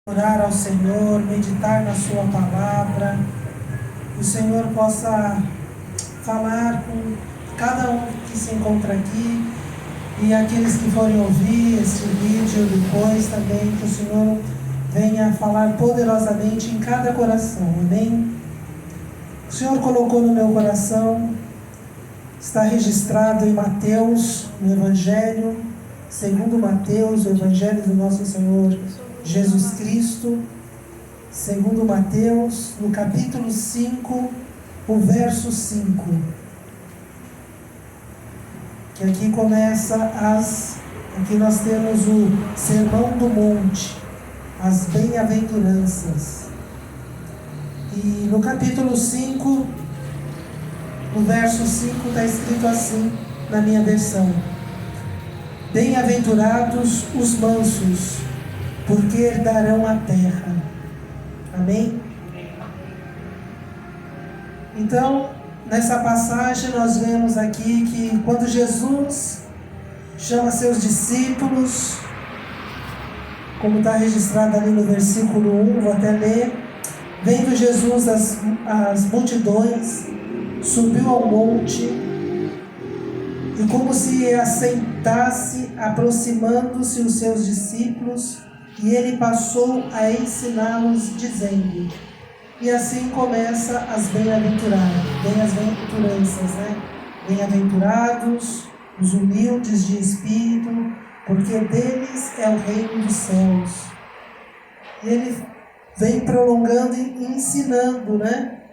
Orar ao Senhor, meditar na sua palavra, que o Senhor possa falar com cada um que se encontra aqui e aqueles que forem ouvir este vídeo depois também, que o Senhor venha falar poderosamente em cada coração, amém? O Senhor colocou no meu coração, está registrado em Mateus, no Evangelho, segundo Mateus, o Evangelho do nosso Senhor Jesus Cristo, segundo Mateus, no capítulo 5, o verso 5. Que aqui começa aqui nós temos o Sermão do Monte, as bem-aventuranças. E no capítulo 5, no verso 5, está escrito assim, na minha versão: Bem-aventurados os mansos, porque herdarão a terra. Amém? Então, nessa passagem nós vemos aqui que quando Jesus chama seus discípulos, como está registrado ali no versículo 1, vou até ler: vendo Jesus as multidões, subiu ao monte, e como se assentasse, aproximando-se os seus discípulos, e ele passou a ensiná-los, dizendo. E assim começa as bem-aventuranças, né? Bem-aventurados os humildes de espírito, porque deles é o reino dos céus. E ele vem prolongando e ensinando, né?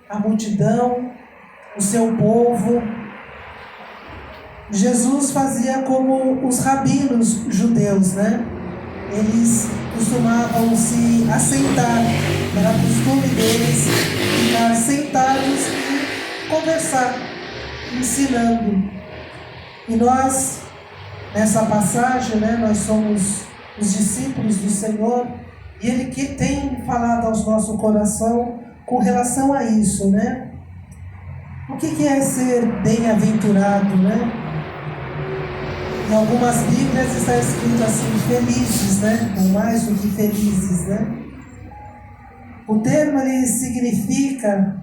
A multidão, o seu povo. Jesus fazia como os rabinos judeus, né? Eles costumavam se assentar, era costume deles ficar sentados e conversar, ensinando. E nós, nessa passagem, né, nós somos os discípulos do Senhor, e Ele que tem falado ao nosso coração com relação a isso, né? O que é ser bem-aventurado, né? Em algumas Bíblias está escrito assim, felizes, né? Ou mais do que felizes, né? O termo ele significa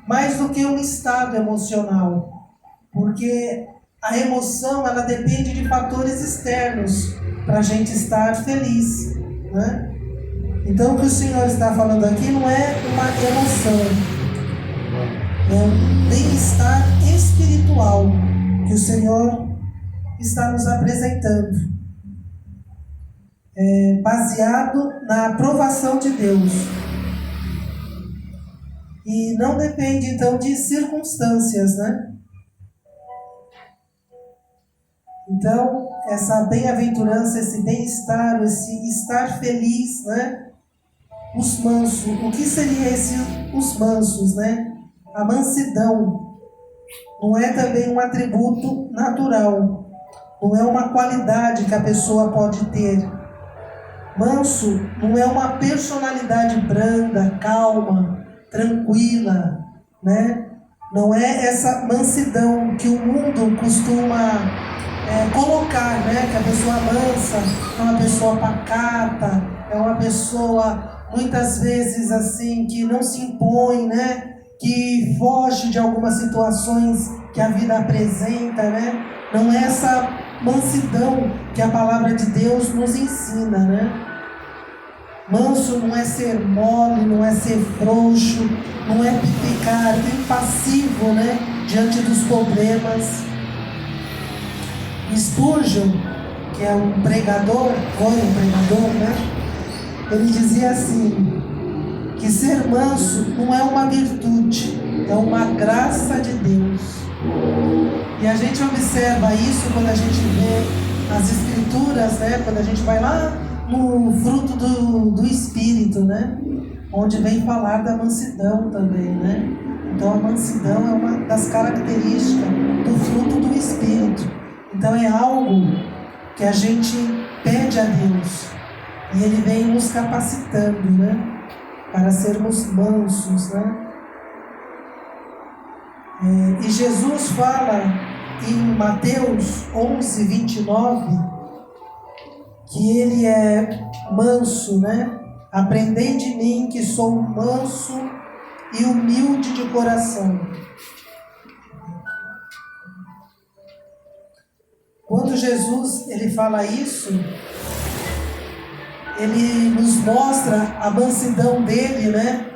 mais do que um estado emocional, porque a emoção ela depende de fatores externos para a gente estar feliz, né? Então o que o Senhor está falando aqui não é uma emoção, é um bem-estar espiritual que o Senhor está nos apresentando, baseado na aprovação de Deus, e não depende então de circunstâncias, né? Então essa bem-aventurança, esse bem-estar, esse estar feliz, né? Os mansos, o que seria os mansos, né? A mansidão não é também um atributo natural. Não é uma qualidade que a pessoa pode ter. Manso não é uma personalidade branda, calma, tranquila, né? Não é essa mansidão que o mundo costuma colocar, né? Que a pessoa mansa é uma pessoa pacata, é uma pessoa muitas vezes assim que não se impõe, né? Que foge de algumas situações que a vida apresenta, né? Não é essa mansidão que a palavra de Deus nos ensina, né? Manso não é ser mole, não é ser frouxo, não é ficar impassivo, né? Diante dos problemas. Spurgeon, que é um pregador, né? Ele dizia assim, que ser manso não é uma virtude, é uma graça de Deus. E a gente observa isso quando a gente vê as escrituras, né? Quando a gente vai lá no fruto do Espírito, né? Onde vem falar da mansidão também, né? Então a mansidão é uma das características do fruto do Espírito. Então é algo que a gente pede a Deus e Ele vem nos capacitando, né? Para sermos mansos, né? E Jesus fala em Mateus 11, 29, que Ele é manso, né? Aprendei de mim, que sou manso e humilde de coração. Quando Jesus ele fala isso, ele nos mostra a mansidão dele, né?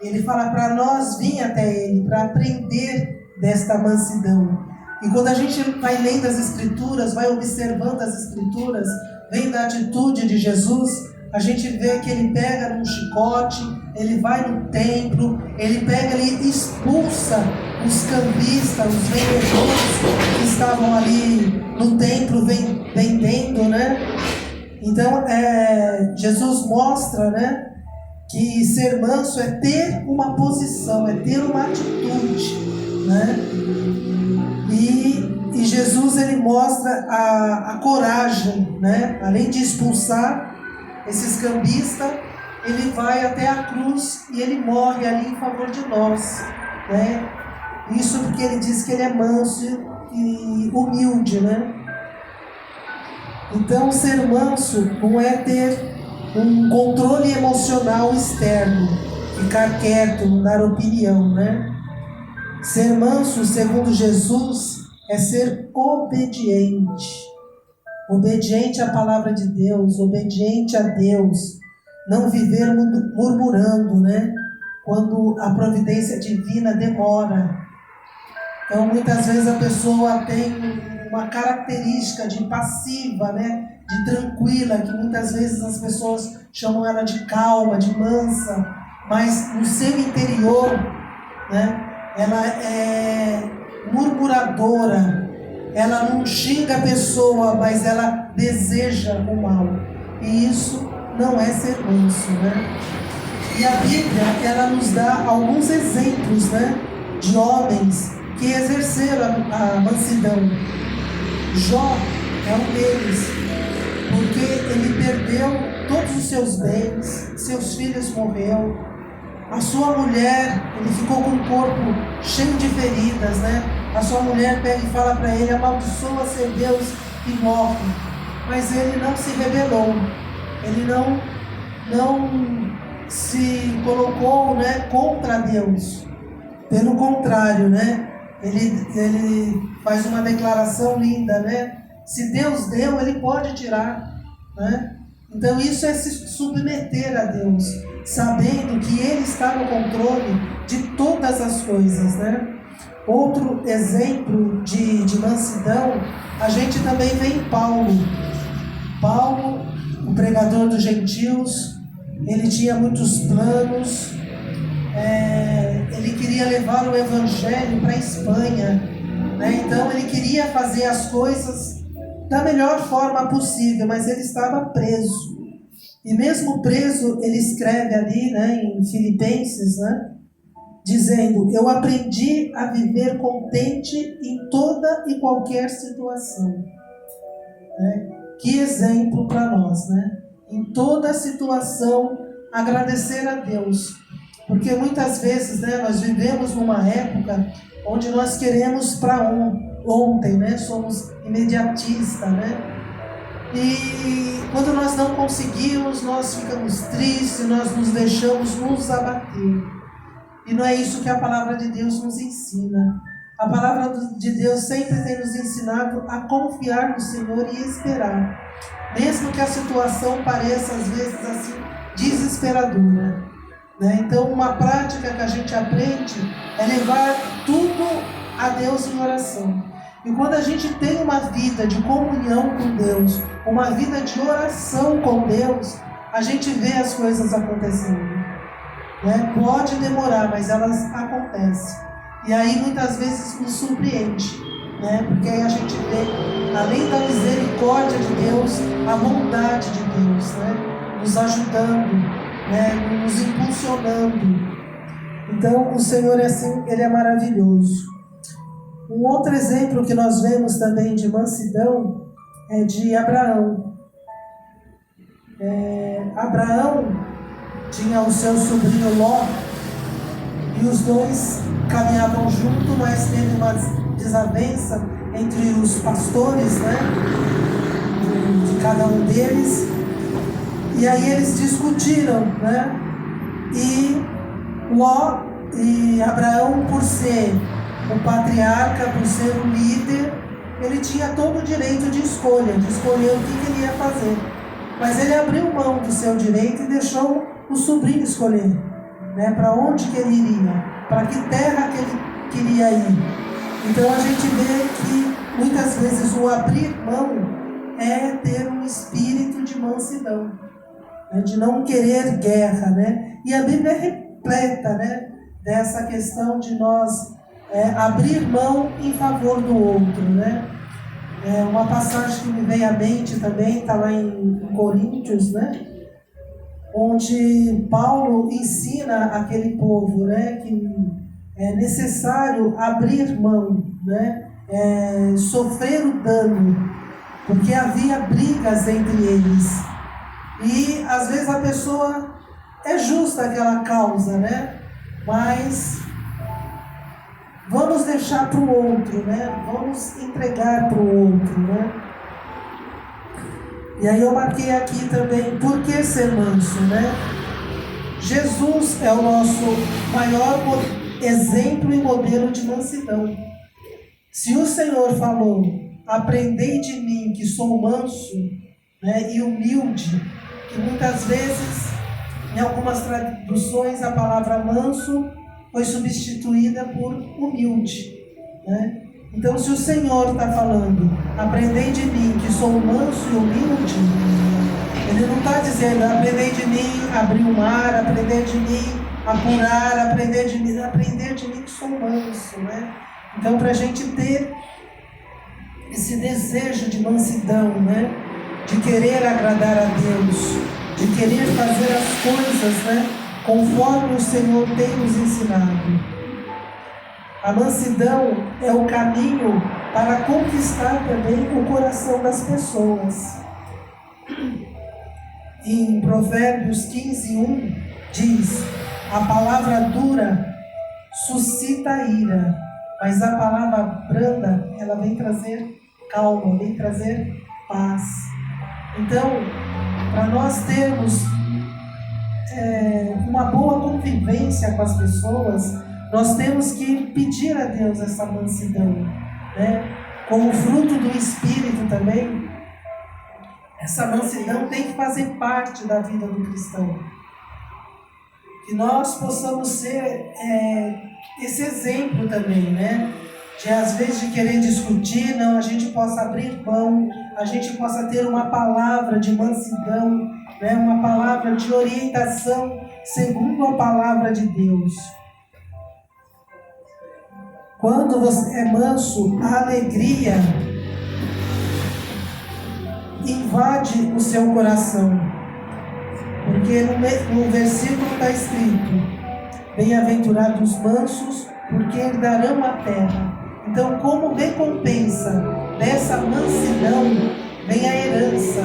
Ele fala para nós vir até ele, para aprender desta mansidão. E quando a gente vai lendo as Escrituras, vai observando as Escrituras, vendo a atitude de Jesus, a gente vê que ele pega num chicote, ele vai no templo, ele pega, ele expulsa os cambistas, os vendedores que estavam ali no templo vendendo, né? Então, Jesus mostra, né, que ser manso é ter uma posição, é ter uma atitude, né? E Jesus ele mostra a coragem, né? Além de expulsar esses cambistas, ele vai até a cruz e ele morre ali em favor de nós, né? Isso porque ele diz que ele é manso e humilde, né? Então, ser manso não é ter um controle emocional externo, ficar quieto, não dar opinião, né? Ser manso, segundo Jesus, é ser obediente. Obediente à palavra de Deus, obediente a Deus. Não viver murmurando, né? Quando a providência divina demora. Então, muitas vezes a pessoa tem uma característica de passiva, né? De tranquila, que muitas vezes as pessoas chamam ela de calma, de mansa, mas no seu interior, né? Ela é murmuradora, ela não xinga a pessoa, mas ela deseja o mal. E isso não é ser manso, né? E a Bíblia, ela nos dá alguns exemplos, né, de homens que exerceram a mansidão. Jó é um deles, porque ele perdeu todos os seus bens, seus filhos morreram, a sua mulher, ele ficou com o corpo cheio de feridas, né? A sua mulher pega e fala para ele, amaldiçoa seu Deus e morre. Mas ele não se rebelou, ele não se colocou, né, contra Deus. Pelo contrário, né? Ele faz uma declaração linda, né? Se Deus deu, ele pode tirar, né? Então isso é se submeter a Deus, sabendo que Ele está no controle de todas as coisas, né? Outro exemplo de mansidão, a gente também vê em Paulo. Paulo, o pregador dos gentios, ele tinha muitos planos, ele queria levar o evangelho para a Espanha, né? Então ele queria fazer as coisas da melhor forma possível, mas ele estava preso. E mesmo preso, ele escreve ali, né, em Filipenses, né, dizendo, eu aprendi a viver contente em toda e qualquer situação. Né? Que exemplo para nós, né? Em toda situação, agradecer a Deus. Porque muitas vezes, né, nós vivemos numa época onde nós queremos para ontem, né? Somos imediatistas, né? E quando nós não conseguimos, nós ficamos tristes, nós nos deixamos nos abater. E não é isso que a palavra de Deus nos ensina. A palavra de Deus sempre tem nos ensinado a confiar no Senhor e esperar. Mesmo que a situação pareça às vezes assim desesperadora. Né? Então uma prática que a gente aprende é levar tudo a Deus em oração. E quando a gente tem uma vida de comunhão com Deus, uma vida de oração com Deus, a gente vê as coisas acontecendo. Né? Pode demorar, mas elas acontecem. E aí muitas vezes nos surpreende, né? Porque aí a gente vê, além da misericórdia de Deus, a bondade de Deus, né? Nos ajudando, né? Nos impulsionando. Então o Senhor é assim, Ele é maravilhoso. Um outro exemplo que nós vemos também de mansidão é de Abraão. Abraão tinha o seu sobrinho Ló, e os dois caminhavam junto, mas teve uma desavença entre os pastores, né, de cada um deles, E aí eles discutiram, né? E Ló e Abraão, por ser o patriarca, por ser o líder, ele tinha todo o direito de escolher o que ele ia fazer. Mas ele abriu mão do seu direito e deixou o sobrinho escolher, né? Para onde que ele iria, para que terra que ele queria ir. Então a gente vê que muitas vezes o abrir mão é ter um espírito de mansidão, né? De não querer guerra, né? E a Bíblia é repleta, né, dessa questão de nós abrir mão em favor do outro, né? Uma passagem que me vem à mente também está lá em Coríntios, né? Onde Paulo ensina aquele povo, né, que é necessário abrir mão, né, sofrer o dano, porque havia brigas entre eles. E às vezes a pessoa é justa aquela causa, né? Mas vamos deixar para o outro, né? Vamos entregar para o outro, né? E aí eu marquei aqui também, por que ser manso, né? Jesus é o nosso maior exemplo e modelo de mansidão. Se o Senhor falou, aprendei de mim que sou manso, né, e humilde, que muitas vezes, em algumas traduções, a palavra manso foi substituída por humilde, né? Então, se o Senhor está falando, aprendei de mim que sou manso e humilde, Ele não está dizendo, aprendei de mim abrir o mar, aprender de mim apurar, aprender de mim que sou manso, né? Então, para a gente ter esse desejo de mansidão, né? De querer agradar a Deus, de querer fazer as coisas, né, conforme o Senhor tem nos ensinado. A mansidão é o caminho para conquistar também o coração das pessoas. Em Provérbios 15:1 diz: a palavra dura suscita ira, mas a palavra branda, ela vem trazer calma, vem trazer paz. Então, para nós termos uma boa convivência com as pessoas, nós temos que pedir a Deus essa mansidão, né? Como fruto do Espírito também, essa mansidão tem que fazer parte da vida do cristão. Que nós possamos ser esse exemplo também, né? De às vezes de querer discutir, não, a gente possa abrir mão, a gente possa ter uma palavra de mansidão, né? Uma palavra de orientação segundo a palavra de Deus. Quando você é manso, a alegria invade o seu coração. Porque no versículo está escrito: bem-aventurados os mansos, porque herdarão a terra. Então, como recompensa dessa mansidão, vem a herança,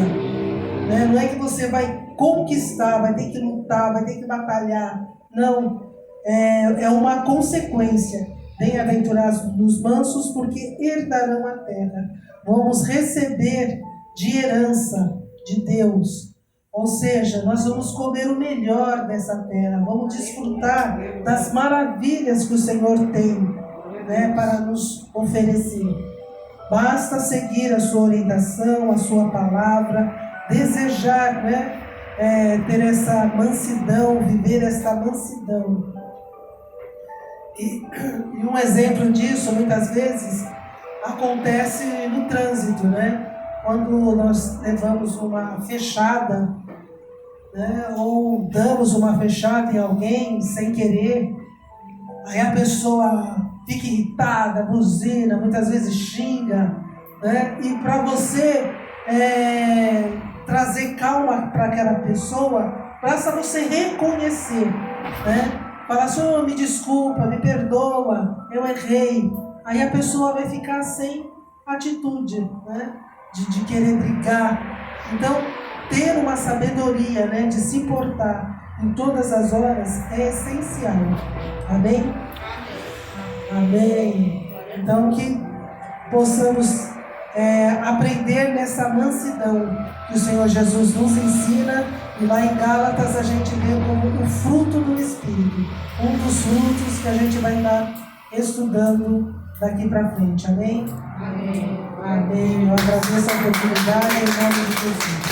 né? Não é que você vai conquistar, vai ter que lutar, vai ter que batalhar. Não, é uma consequência. Bem-aventurados os mansos, porque herdarão a terra. Vamos receber de herança de Deus. Ou seja, nós vamos comer o melhor dessa terra. Vamos desfrutar das maravilhas que o Senhor tem, né, para nos oferecer. Basta seguir a sua orientação, a sua palavra, desejar, né, ter essa mansidão, viver essa mansidão. E um exemplo disso, muitas vezes, acontece no trânsito, né? Quando nós levamos uma fechada, né, ou damos uma fechada em alguém sem querer, aí a pessoa fica irritada, buzina, muitas vezes xinga, né? E para você trazer calma para aquela pessoa, basta você reconhecer, né? Falar assim, oh, me desculpa, me perdoa, eu errei. Aí a pessoa vai ficar sem atitude, né? De querer brigar. Então, ter uma sabedoria, né, de se portar em todas as horas é essencial. Amém? Amém. Então, que possamos aprender nessa mansidão que o Senhor Jesus nos ensina E lá em Gálatas a gente vê como o fruto do Espírito, um dos frutos que a gente vai estar estudando daqui para frente. Amém? Amém. Amém. Eu agradeço a oportunidade em nome de Jesus.